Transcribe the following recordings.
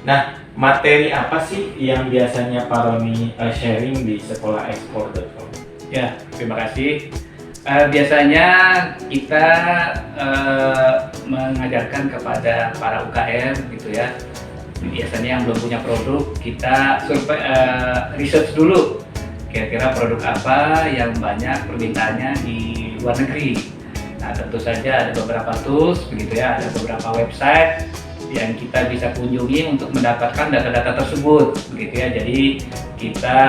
Nah, materi apa sih yang biasanya Pak Roni sharing di sekolahekspor.com? Ya, terima kasih. Biasanya kita mengajarkan kepada para UKM gitu ya. Biasanya yang belum punya produk, kita survei research dulu. Kira-kira produk apa yang banyak permintaannya di luar negeri. Nah, tentu saja ada beberapa tools begitu ya, ada beberapa website yang kita bisa kunjungi untuk mendapatkan data-data tersebut begitu ya. Jadi kita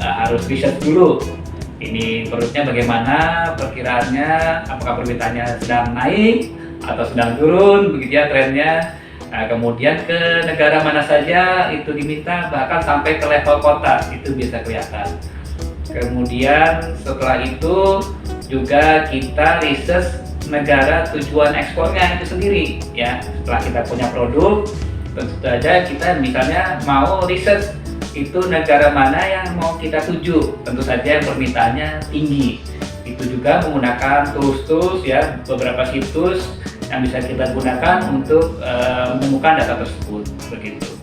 harus riset dulu, ini produknya bagaimana, perkiraannya, apakah permintaannya sedang naik atau sedang turun begitu ya trennya. Nah, kemudian ke negara mana saja itu diminta, bahkan sampai ke level kota itu bisa kelihatan. Kemudian setelah itu juga kita riset negara tujuan ekspornya itu sendiri ya. Setelah kita punya produk, tentu saja kita misalnya mau riset itu negara mana yang mau kita tuju, tentu saja yang permintaannya tinggi. Itu juga menggunakan tools ya, beberapa situs yang bisa kita gunakan untuk menemukan data tersebut begitu.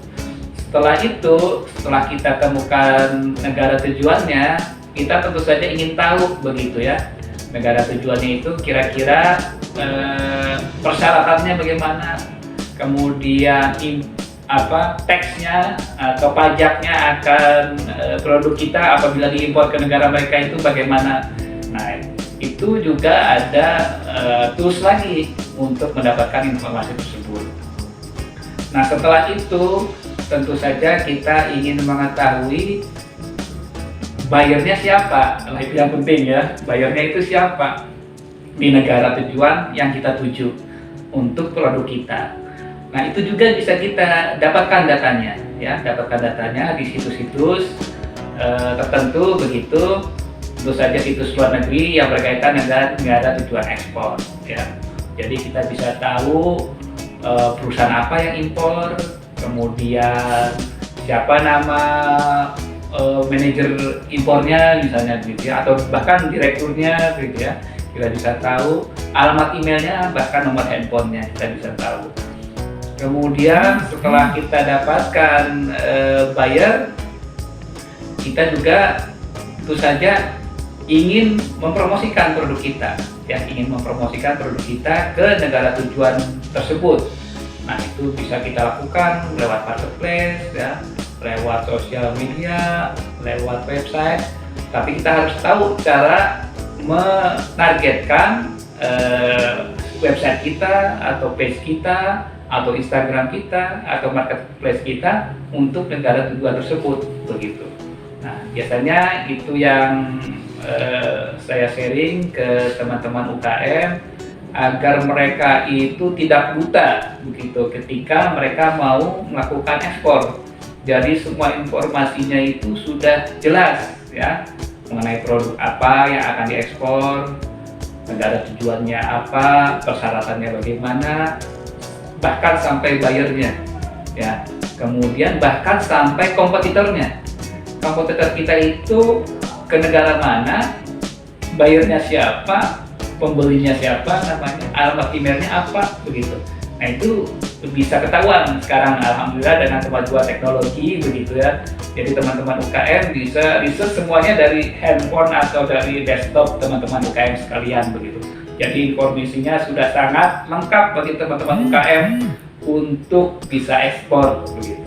Setelah itu, setelah kita temukan negara tujuannya, kita tentu saja ingin tahu begitu ya, negara tujuannya itu kira-kira persyaratannya bagaimana, kemudian taxnya atau pajaknya akan produk kita apabila diimpor ke negara mereka itu bagaimana. Nah, itu juga ada tools lagi untuk mendapatkan informasi tersebut. Nah, setelah itu tentu saja kita ingin mengetahui buyernya siapa. Nah, itu yang penting ya, buyernya itu siapa di negara tujuan yang kita tuju untuk produk kita. Nah, itu juga bisa kita dapatkan datanya ya, dapatkan datanya di situs-situs tertentu begitu. Tentu saja situs luar negeri yang berkaitan dengan negara tujuan ekspor ya. Jadi kita bisa tahu perusahaan apa yang impor, kemudian siapa nama manajer impornya misalnya gitu ya, atau bahkan direkturnya gitu ya. Kita bisa tahu alamat emailnya, bahkan nomor handphonenya kita bisa tahu. Kemudian setelah kita dapatkan buyer, kita juga tentu saja ingin mempromosikan produk kita ya, ingin mempromosikan produk kita ke negara tujuan tersebut. Nah, itu bisa kita lakukan lewat marketplace ya, lewat sosial media, lewat website. Tapi kita harus tahu cara menargetkan website kita atau page kita atau Instagram kita atau marketplace kita untuk negara tujuan tersebut begitu. Nah, biasanya itu yang saya sharing ke teman-teman UKM agar mereka itu tidak buta begitu ketika mereka mau melakukan ekspor. Jadi semua informasinya itu sudah jelas ya, mengenai produk apa yang akan diekspor, negara tujuannya apa, persyaratannya bagaimana, bahkan sampai buyernya ya. Kemudian bahkan sampai kompetitornya. Kompetitor kita itu ke negara mana, buyernya siapa, pembelinya siapa namanya, alamat emailnya apa begitu. Nah, itu bisa ketahuan sekarang alhamdulillah dengan kemajuan teknologi begitu ya. Jadi teman-teman UKM bisa riset semuanya dari handphone atau dari desktop teman-teman UKM sekalian begitu. Jadi informasinya sudah sangat lengkap bagi teman-teman UKM untuk bisa ekspor begitu.